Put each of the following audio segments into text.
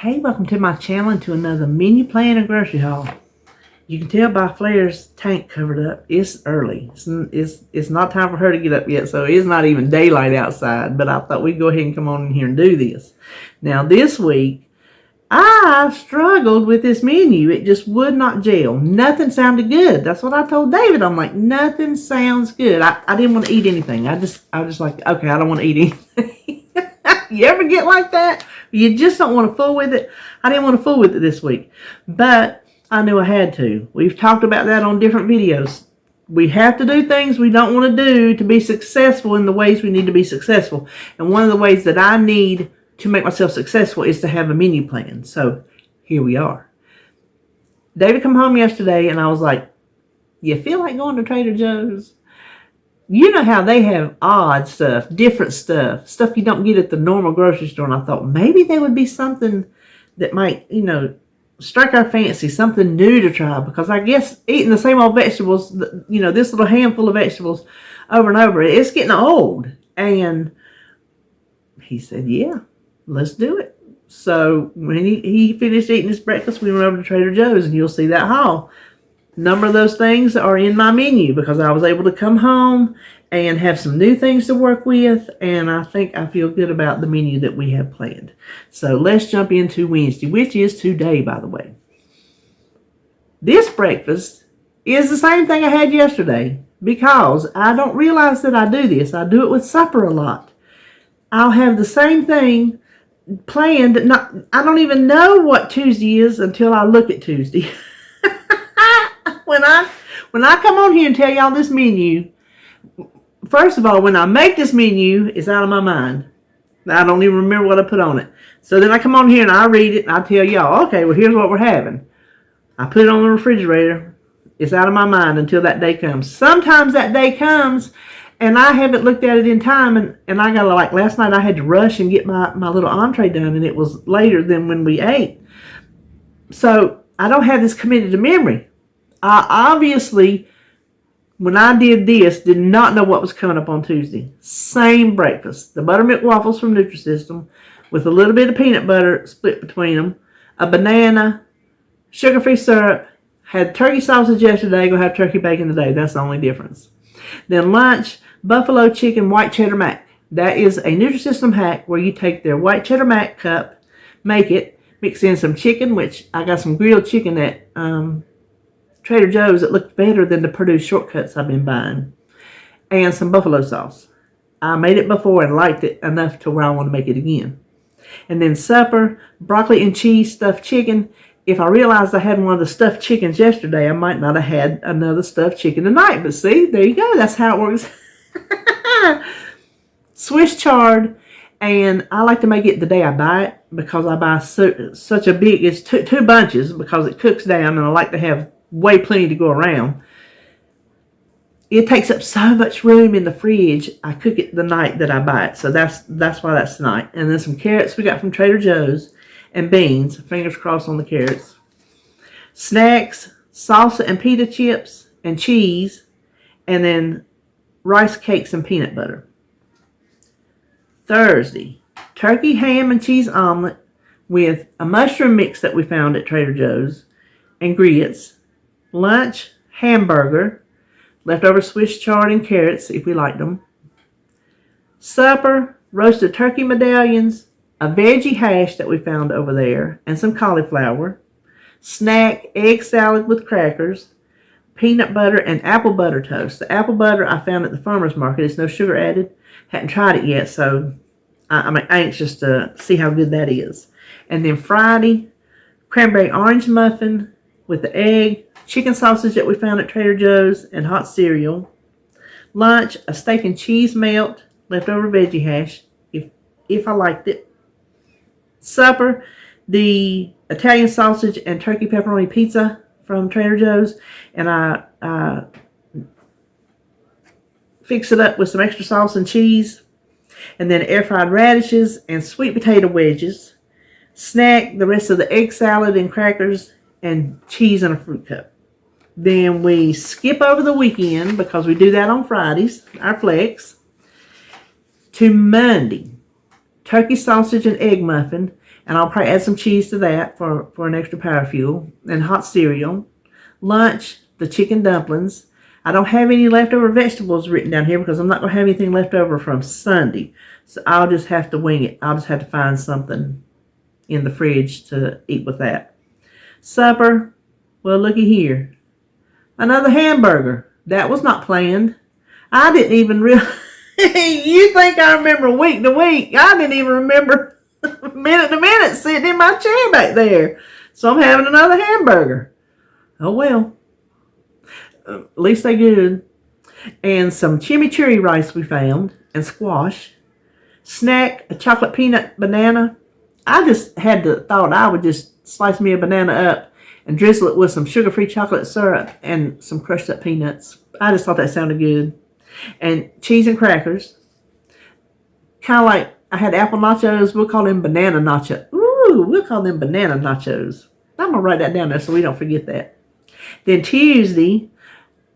Hey, welcome to my channel and to another menu plan and grocery haul. You can tell by Flair's tank covered up, it's early. It's not time for her to get up yet, so it's not even daylight outside, but I thought we'd go ahead and come on in here and do this. Now this week, I struggled with this menu. It just would not gel. Nothing sounded good. That's what I told David. I'm like, nothing sounds good. I didn't want to eat anything. I was just like, okay, I don't want to eat anything. You ever get like that? You just don't want to fool with it. I didn't want to fool with it this week, but I knew I had to. We've talked about that on different videos. We have to do things we don't want to do to be successful in the ways we need to be successful. And one of the ways that I need to make myself successful is to have a menu plan. So here we are. David come home yesterday and I was like, you feel like going to Trader Joe's? You know how they have odd stuff, different stuff you don't get at the normal grocery store. And I thought maybe there would be something that might, strike our fancy, something new to try. Because I guess eating the same old vegetables, this little handful of vegetables over and over, it's getting old. And he said, yeah, let's do it. So when he finished eating his breakfast, we went over to Trader Joe's and you'll see that haul. Number of those things are in my menu because I was able to come home and have some new things to work with, and I think I feel good about the menu that we have planned. So let's jump into Wednesday, which is today, by the way. This breakfast is the same thing I had yesterday because I don't realize that I do this. I do it with supper a lot. I'll have the same thing planned. I don't even know what Tuesday is until I look at Tuesday. When I come on here and tell y'all this menu, first of all, when I make this menu, it's out of my mind. I don't even remember what I put on it. So then I come on here and I read it and I tell y'all, okay, well, here's what we're having. I put it on the refrigerator. It's out of my mind until that day comes. Sometimes that day comes and I haven't looked at it in time, and I got like last night I had to rush and get my little entree done, and it was later than when we ate. So I don't have this committed to memory. I obviously, when I did this, did not know what was coming up on Tuesday. Same breakfast. The buttermilk waffles from Nutrisystem with a little bit of peanut butter split between them, a banana, sugar-free syrup, had turkey sausage yesterday, going to have turkey bacon today. That's the only difference. Then lunch, buffalo chicken white cheddar mac. That is a Nutrisystem hack where you take their white cheddar mac cup, make it, mix in some chicken, which I got some grilled chicken at Trader Joe's that looked better than the Purdue shortcuts I've been buying, and some buffalo sauce. I made it before and liked it enough to where I want to make it again. And then supper, broccoli and cheese stuffed chicken. If I realized I had one of the stuffed chickens yesterday, I might not have had another stuffed chicken tonight. But see, there you go. That's how it works. Swiss chard, and I like to make it the day I buy it because I buy such a big, it's two bunches because it cooks down, and I like to have way plenty to go around. It takes up so much room in the fridge. I cook it the night that I buy it. So that's why that's tonight. And then some carrots we got from Trader Joe's and beans. Fingers crossed on the carrots. Snacks, salsa and pita chips and cheese. And then rice cakes and peanut butter. Thursday, turkey, ham, and cheese omelet with a mushroom mix that we found at Trader Joe's and grits. Lunch, hamburger, leftover Swiss chard and carrots if we liked them. Supper, roasted turkey medallions, a veggie hash that we found over there, and some cauliflower. Snack, egg salad with crackers, peanut butter, and apple butter toast. The apple butter I found at the farmer's market. It's no sugar added. Hadn't tried it yet, so I'm anxious to see how good that is. And then Friday, cranberry orange muffin with the egg, chicken sausage that we found at Trader Joe's, and hot cereal. Lunch, a steak and cheese melt, leftover veggie hash, if I liked it. Supper, the Italian sausage and turkey pepperoni pizza from Trader Joe's, and I fix it up with some extra sauce and cheese, and then air fried radishes and sweet potato wedges. Snack, the rest of the egg salad and crackers and cheese in a fruit cup. Then we skip over the weekend because we do that on Fridays, our flex, to Monday. Turkey sausage and egg muffin And I'll probably add some cheese to that for an extra power fuel. And hot cereal. Lunch, the chicken dumplings. I don't have any leftover vegetables written down here because I'm not going to have anything left over from Sunday. So I'll just have to wing it. I'll just have to find something in the fridge to eat with that. Supper, well, looky here. Another hamburger. That was not planned. I didn't even realize. You think I remember week to week. I didn't even remember minute to minute sitting in my chair back there. So I'm having another hamburger. Oh, well. At least they good. And some chimichurri rice we found. And squash. Snack, a chocolate peanut banana. I just had the thought I would just slice me a banana up and drizzle it with some sugar-free chocolate syrup and some crushed up peanuts. I just thought that sounded good. And cheese and crackers. Kind of like I had apple nachos. We'll call them banana nachos. Ooh, we'll call them banana nachos. I'm going to write that down there so we don't forget that. Then Tuesday,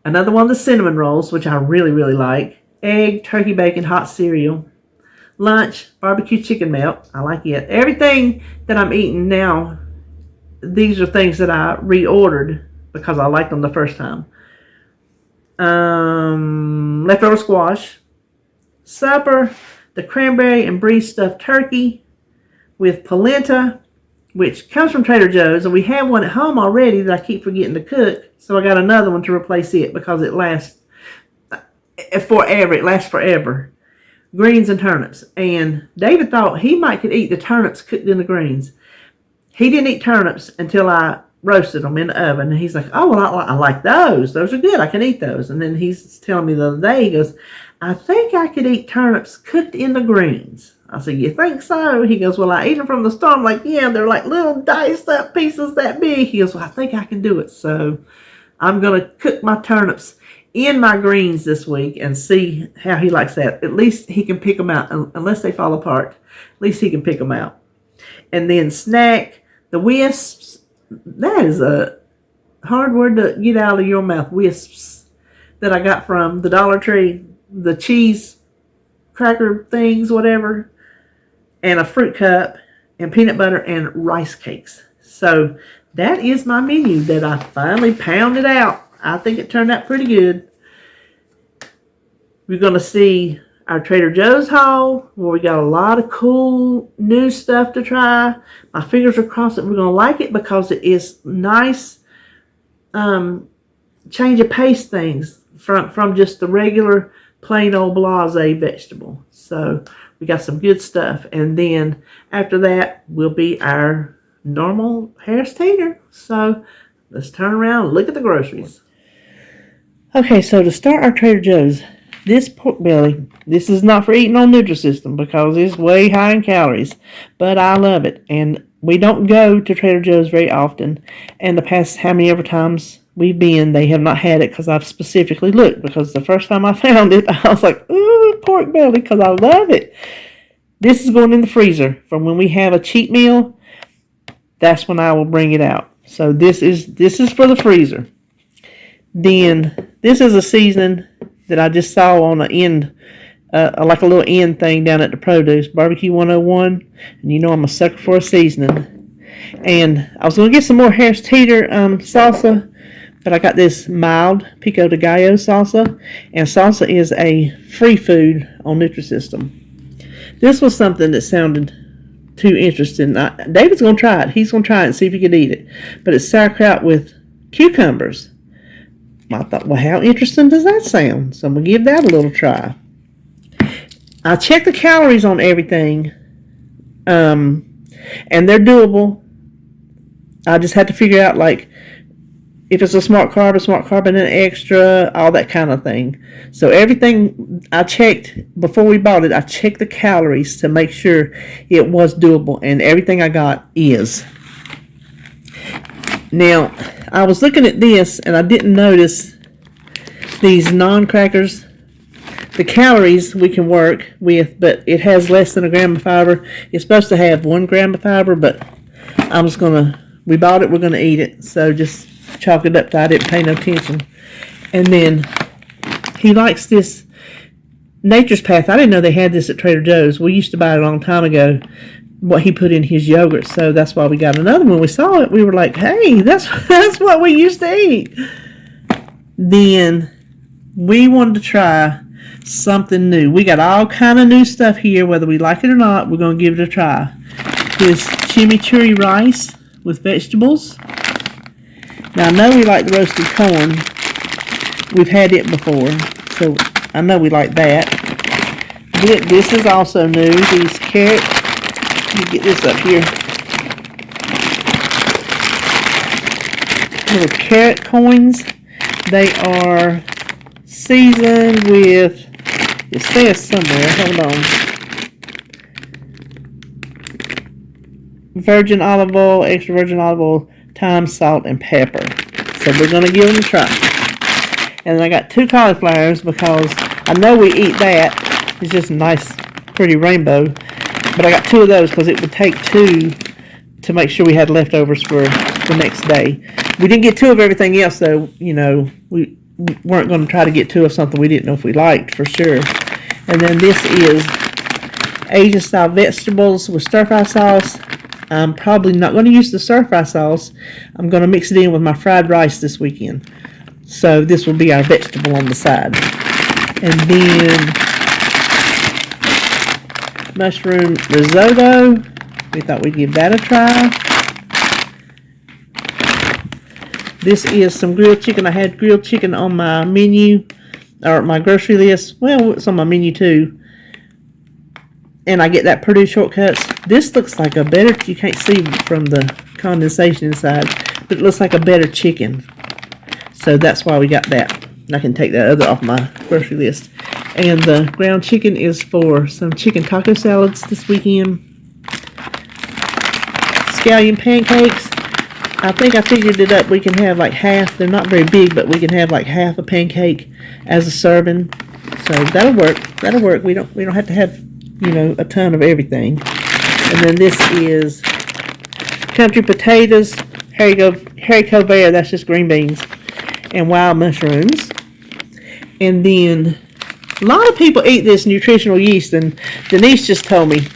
another one of the cinnamon rolls, which I really, really like. Egg, turkey bacon, hot cereal. Lunch, barbecue chicken melt. I like it. Everything that I'm eating now, these are things that I reordered because I liked them the first time. Leftover squash. Supper, the cranberry and brie stuffed turkey with polenta, which comes from Trader Joe's, and we have one at home already that I keep forgetting to cook, so I got another one to replace it because it lasts forever. It lasts forever. Greens and turnips. And David thought he might could eat the turnips cooked in the greens. He didn't eat turnips until I roasted them in the oven. And he's like, oh, well, I like those. Those are good. I can eat those. And then he's telling me the other day, he goes, I think I could eat turnips cooked in the greens. I said, you think so? He goes, well, I eat them from the store. I'm like, yeah, they're like little diced up pieces that big. He goes, well, I think I can do it. So I'm going to cook my turnips in my greens this week and see how he likes that. At least he can pick them out. Unless they fall apart, at least he can pick them out. And then snack, the wisps. That is a hard word to get out of your mouth. Wisps that I got from the Dollar Tree. The cheese cracker things, whatever. And a fruit cup and peanut butter and rice cakes. So that is my menu that I finally pounded out. I think it turned out pretty good. We're going to see our Trader Joe's haul, where we got a lot of cool new stuff to try. My fingers are crossed that we're going to like it because it is nice change of pace things from just the regular plain old blase vegetable. So we got some good stuff. And then after that will be our normal Harris Teeter. So let's turn around and look at the groceries. Okay, so to start our Trader Joe's, this pork belly, this is not for eating on Nutrisystem because it's way high in calories, but I love it. And we don't go to Trader Joe's very often. And the past how many ever times we've been, they have not had it because I've specifically looked. Because the first time I found it, I was like, ooh, pork belly, because I love it. This is going in the freezer. From when we have a cheat meal, that's when I will bring it out. So this is for the freezer. Then this is a seasoning that I just saw on the end, like a little end thing down at the produce, Barbecue 101. And you know I'm a sucker for a seasoning. And I was going to get some more Harris Teeter salsa, but I got this mild pico de gallo salsa. And salsa is a free food on Nutrisystem. This was something that sounded too interesting. David's going to try it. He's going to try it and see if he can eat it. But it's sauerkraut with cucumbers. I thought, well, how interesting does that sound? So I'm going to give that a little try. I checked the calories on everything, and they're doable. I just had to figure out, like, if it's a smart carb and an extra, all that kind of thing. So everything I checked before we bought it, I checked the calories to make sure it was doable, and everything I got is. Now, I was looking at this, and I didn't notice these non-crackers. The calories we can work with, but it has less than a gram of fiber. It's supposed to have 1 gram of fiber, but I'm just going to, we bought it, we're going to eat it. So just chalk it up to I didn't pay no attention. And then he likes this Nature's Path. I didn't know they had this at Trader Joe's. We used to buy it a long time ago. what he put in his yogurt. So that's why we got another one. When we saw it, we were like, hey, that's what we used to eat. Then we wanted to try something new. We got all kind of new stuff here, whether we like it or not. We're going to give it a try. This chimichurri rice with vegetables. Now I know we like the roasted corn. We've had it before, so I know we like that. This is also new. These carrots. Let me get this up here. Little carrot coins. They are seasoned with, it says somewhere, hold on, virgin olive oil, extra virgin olive oil, thyme, salt, and pepper. So we're going to give them a try. And I got 2 cauliflowers because I know we eat that. It's just a nice, pretty rainbow. But I got 2 of those because it would take 2 to make sure we had leftovers for the next day. We didn't get 2 of everything else, though. You know, we weren't going to try to get 2 of something we didn't know if we liked, for sure. And then this is Asian-style vegetables with stir-fry sauce. I'm probably not going to use the stir-fry sauce. I'm going to mix it in with my fried rice this weekend. So this will be our vegetable on the side. And then mushroom risotto. We thought we'd give that a try. This is some grilled chicken. I had grilled chicken on my menu, or my grocery list. Well, it's on my menu too. And I get that Purdue Shortcuts. This looks like a better, you can't see from the condensation inside, but it looks like a better chicken. So that's why we got that. And I can take that other off my grocery list. And the ground chicken is for some chicken taco salads this weekend. Scallion pancakes. I think I figured it up. We can have like half. They're not very big, but we can have like half a pancake as a serving. So that'll work. That'll work. We don't have to have, you know, a ton of everything. And then this is country potatoes, haricot vert, that's just green beans, and wild mushrooms. And then a lot of people eat this nutritional yeast, and Denise just told me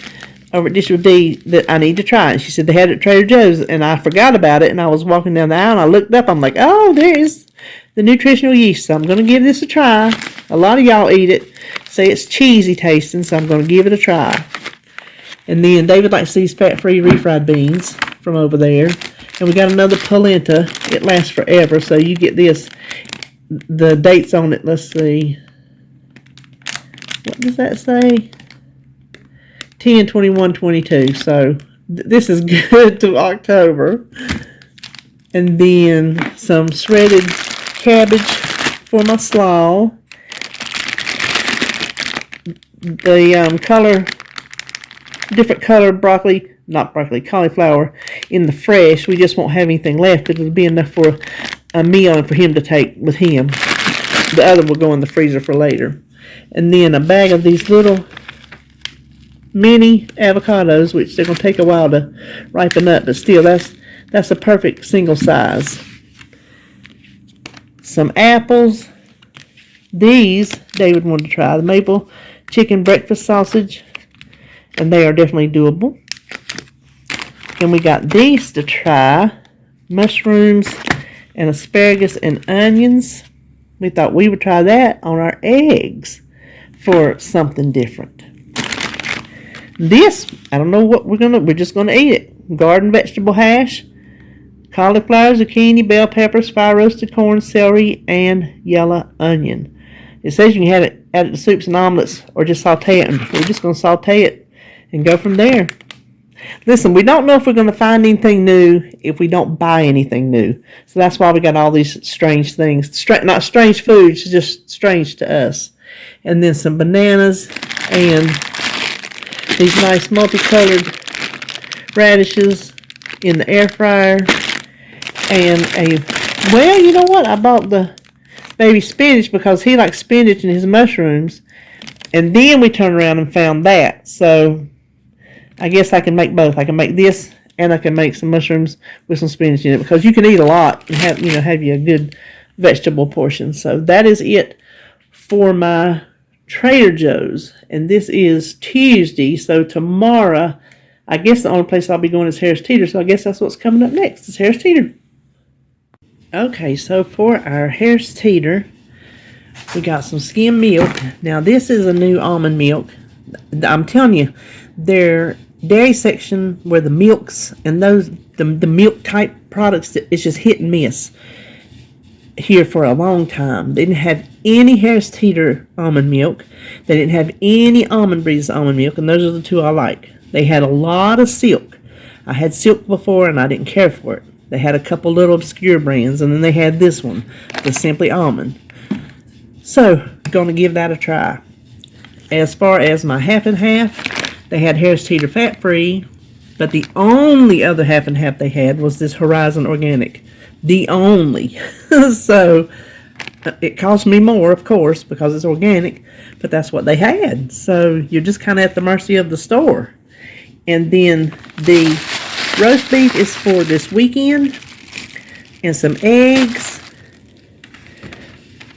over at Dish with D that I need to try it. She said they had it at Trader Joe's, and I forgot about it, and I was walking down the aisle, and I looked up, I'm like, oh, there is the nutritional yeast, so I'm going to give this a try. A lot of y'all eat it, say it's cheesy tasting, so I'm going to give it a try. And then David likes these fat-free refried beans from over there. And we got another polenta. It lasts forever, so you get this. The dates on it, let's see. What does that say? 10/21/22. So this is good to October. And then some shredded cabbage for my slaw. The different color cauliflower in the fresh. We just won't have anything left. It'll be enough for a meal and for him to take with him. The other will go in the freezer for later. And then a bag of these little mini avocados, which they're going to take a while to ripen up, but still, that's a perfect single size. Some apples. These David wanted to try. The maple chicken breakfast sausage. And they are definitely doable. And we got these to try. Mushrooms and asparagus and onions. We thought we would try that on our eggs for something different. This, I don't know what we're just gonna eat it. Garden vegetable hash, cauliflower, zucchini, bell peppers, fire roasted corn, celery, and yellow onion. It says you can have it add it to soups and omelets or just saute it. And we're just gonna saute it and go from there. Listen, we don't know if we're going to find anything new if we don't buy anything new. So that's why we got all these strange things. Not strange foods, just strange to us. And then some bananas and these nice multicolored radishes in the air fryer. And well, you know what? I bought the baby spinach because he likes spinach in his mushrooms. And then we turned around and found that. So I guess I can make both. I can make this, and I can make some mushrooms with some spinach in it, because you can eat a lot and have you a good vegetable portion. So that is it for my Trader Joe's, and this is Tuesday. So tomorrow I guess the only place I'll be going is Harris Teeter, so I guess that's what's coming up next is Harris Teeter. Okay, so for our Harris Teeter, we got some skim milk. Now this is a new almond milk. I'm telling you, their dairy section where the milks and those the milk type products, it's just hit and miss here for a long time. They didn't have any Harris Teeter almond milk. They didn't have any Almond Breeze almond milk, and those are the two I like. They had a lot of Silk. I had Silk before and I didn't care for it. They had a couple little obscure brands, and then they had this one, the Simply Almond. So, gonna give that a try. As far as my half and half, they had Harris Teeter fat free, but the only other half and half they had was this Horizon Organic. The only. So, it cost me more, of course, because it's organic, but that's what they had. So, you're just kind of at the mercy of the store. And then the roast beef is for this weekend, and some eggs,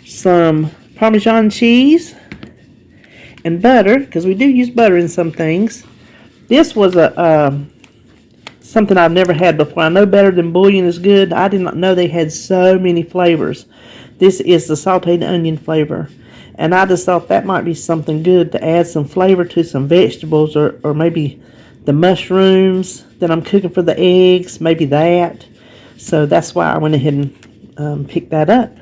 some Parmesan cheese, and butter, because we do use butter in some things. This was something I've never had before. I know Better Than Bouillon is good. I did not know they had so many flavors. This is the sauteed onion flavor, and I just thought that might be something good to add some flavor to some vegetables, or maybe the mushrooms that I'm cooking for the eggs, maybe that. So that's why I went ahead and picked that up.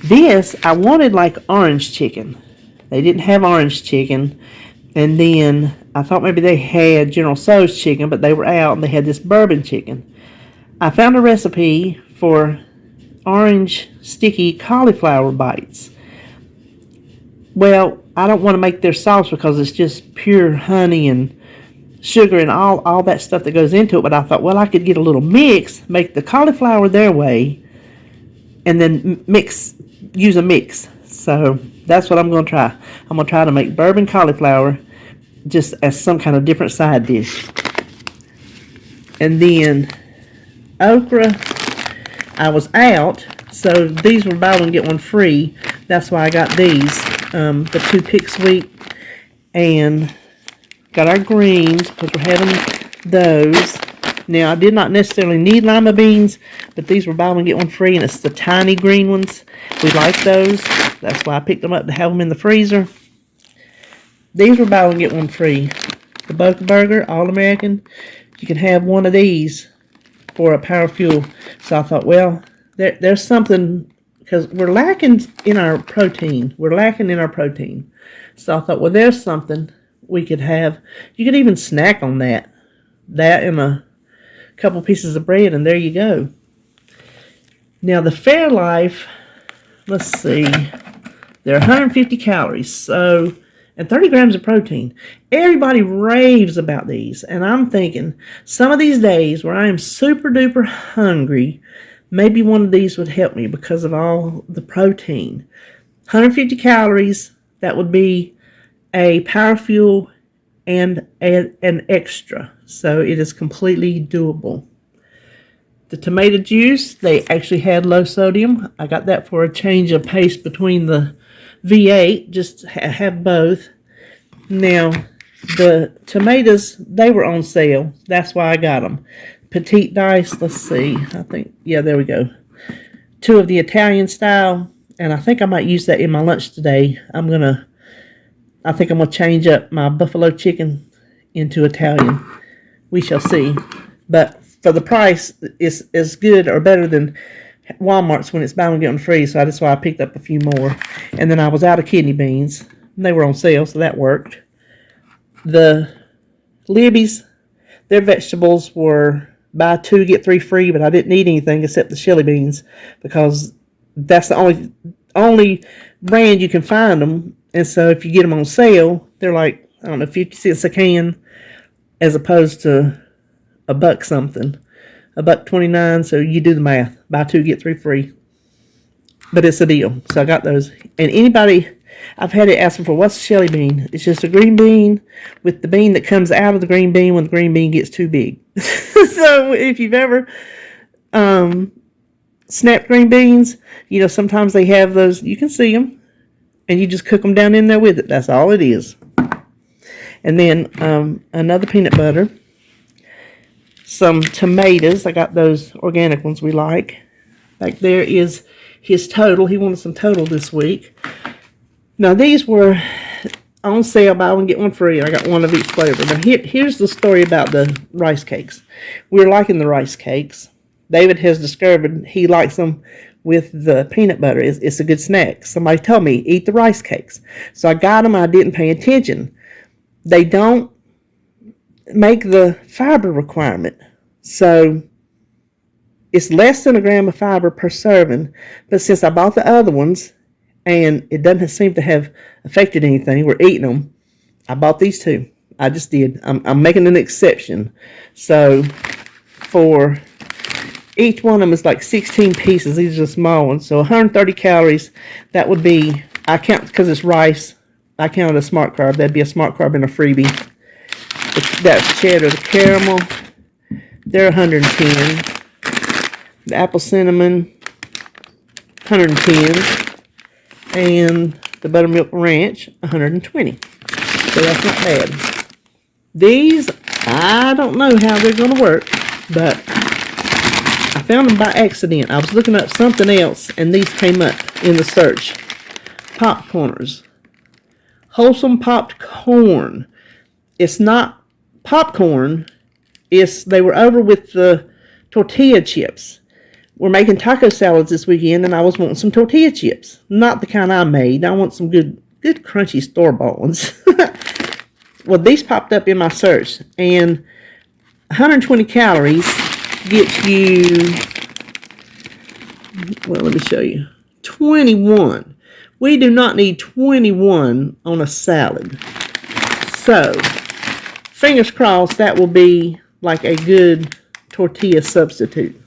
This, I wanted like orange chicken. They didn't have orange chicken. And then I thought maybe they had General Tso's chicken, but they were out and they had this bourbon chicken. I found a recipe for orange sticky cauliflower bites. Well, I don't want to make their sauce because it's just pure honey and sugar and all that stuff that goes into it. But I thought, well, I could get a little mix, make the cauliflower their way, and then use a mix. So that's what I'm going to try. I'm going to try to make bourbon cauliflower just as some kind of different side dish. And then okra, I was out, so these were buy one get one free. That's why I got these, the 2 picks a week, and got our greens because we're having those. Now, I did not necessarily need lima beans, but these were buy one get one free, and it's the tiny green ones. We like those. That's why I picked them up to have them in the freezer. These were buy one get one free. The Boca Burger, All American. You can have one of these for a power fuel. So I thought, well, there's something, because we're lacking in our protein. So I thought, well, there's something we could have. You could even snack on that. That and a couple pieces of bread, and there you go. Now, the Fairlife, let's see, they're 150 calories, so, and 30 grams of protein. Everybody raves about these, and I'm thinking, some of these days where I am super duper hungry, maybe one of these would help me because of all the protein. 150 calories, that would be a power fuel and an extra, so it is completely doable. The tomato juice, they actually had low sodium. I got that for a change of pace between the V8, just have both. Now, the tomatoes, they were on sale. That's why I got them. Petite dice, let's see. I think, yeah, there we go. 2 of the Italian style, and I think I might use that in my lunch today. I think I'm going to change up my buffalo chicken into Italian. We shall see. But for the price, it's as good or better than Walmart's when it's buy one get one free, so that's why I picked up a few more. And then I was out of kidney beans. They were on sale, so that worked. The Libby's, their vegetables were buy 2 get 3 free, but I didn't need anything except the chili beans because that's the only brand you can find them. And so if you get them on sale, they're like, I don't know, 50 cents a can as opposed to $1 something. $1.29, so you do the math. Buy 2, get 3 free. But it's a deal. So I got those. And anybody, I've had it asking for, what's a jelly bean? It's just a green bean with the bean that comes out of the green bean when the green bean gets too big. So if you've ever snapped green beans, you know, sometimes they have those, you can see them, and you just cook them down in there with it. That's all it is. And then another peanut butter. Some tomatoes. I got those organic ones we like. Like there is his total. He wanted some total this week. Now these were on sale, buy one get one free. I got one of each flavor. Now here's the story about the rice cakes. We're liking the rice cakes. David has discovered he likes them with the peanut butter. It's a good snack. Somebody told me, eat the rice cakes. So I got them. I didn't pay attention. They don't make the fiber requirement. So it's less than a gram of fiber per serving. But since I bought the other ones, and it doesn't seem to have affected anything, we're eating them, I bought these two. I just did. I'm making an exception. So for each one of them is like 16 pieces. These are the small ones. So 130 calories. That would be, I count, because it's rice, I counted a smart carb. That'd be a smart carb and a freebie. That's cheddar. The caramel, they're 110. The apple cinnamon, 110. And the buttermilk ranch, 120. So that's not bad. These, I don't know how they're going to work, but I found them by accident. I was looking up something else, and these came up in the search. Popcorners. Wholesome popped corn. It's not popcorn. They were over with the tortilla chips. We're making taco salads this weekend, and I was wanting some tortilla chips. Not the kind I made. I want some good crunchy store-bought ones. Well, these popped up in my search, and 120 calories gets you, well, let me show you, 21. We do not need 21 on a salad. So, fingers crossed that will be like a good tortilla substitute.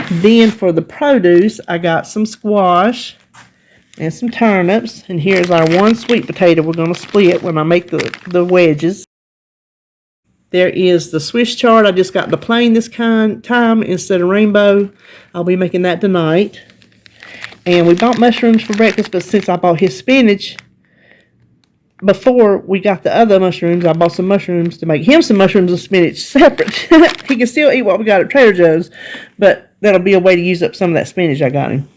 Then for the produce, I got some squash and some turnips. And here's our one sweet potato we're going to split when I make the wedges. There is the Swiss chard. I just got the plain this time instead of rainbow. I'll be making that tonight. And we bought mushrooms for breakfast, but since I bought his spinach before we got the other mushrooms, I bought some mushrooms to make him some mushrooms and spinach separate. He can still eat what we got at Trader Joe's, but that'll be a way to use up some of that spinach I got him.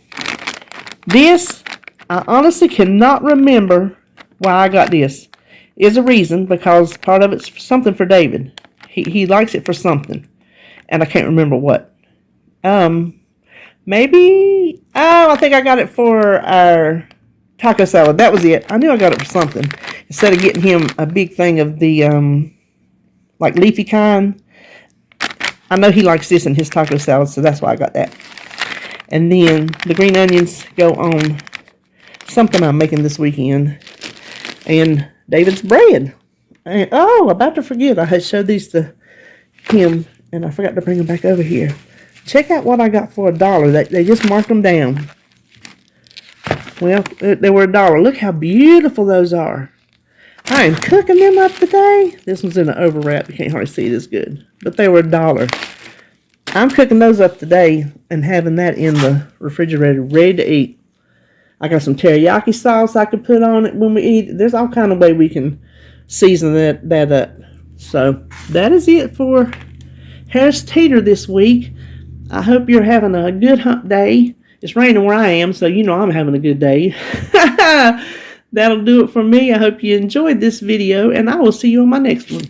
This, I honestly cannot remember why I got this. Is a reason, because part of it's something for David. He likes it for something, and I can't remember what. Maybe, I think I got it for our taco salad. That was it. I knew I got it for something. Instead of getting him a big thing of the, like leafy kind, I know he likes this in his taco salad, so that's why I got that. And then the green onions go on something I'm making this weekend. And David's bread. And, about to forget. I had showed these to him, and I forgot to bring them back over here. Check out what I got for $1. They just marked them down. Well, they were $1. Look how beautiful those are. I am cooking them up today. This one's in an overwrap. You can't hardly see it as good. But they were $1. I'm cooking those up today and having that in the refrigerator ready to eat. I got some teriyaki sauce I could put on it when we eat. There's all kind of way we can season that up. So that is it for Harris Teeter this week. I hope you're having a good hump day. It's raining where I am, so you know I'm having a good day. That'll do it for me. I hope you enjoyed this video, and I will see you on my next one.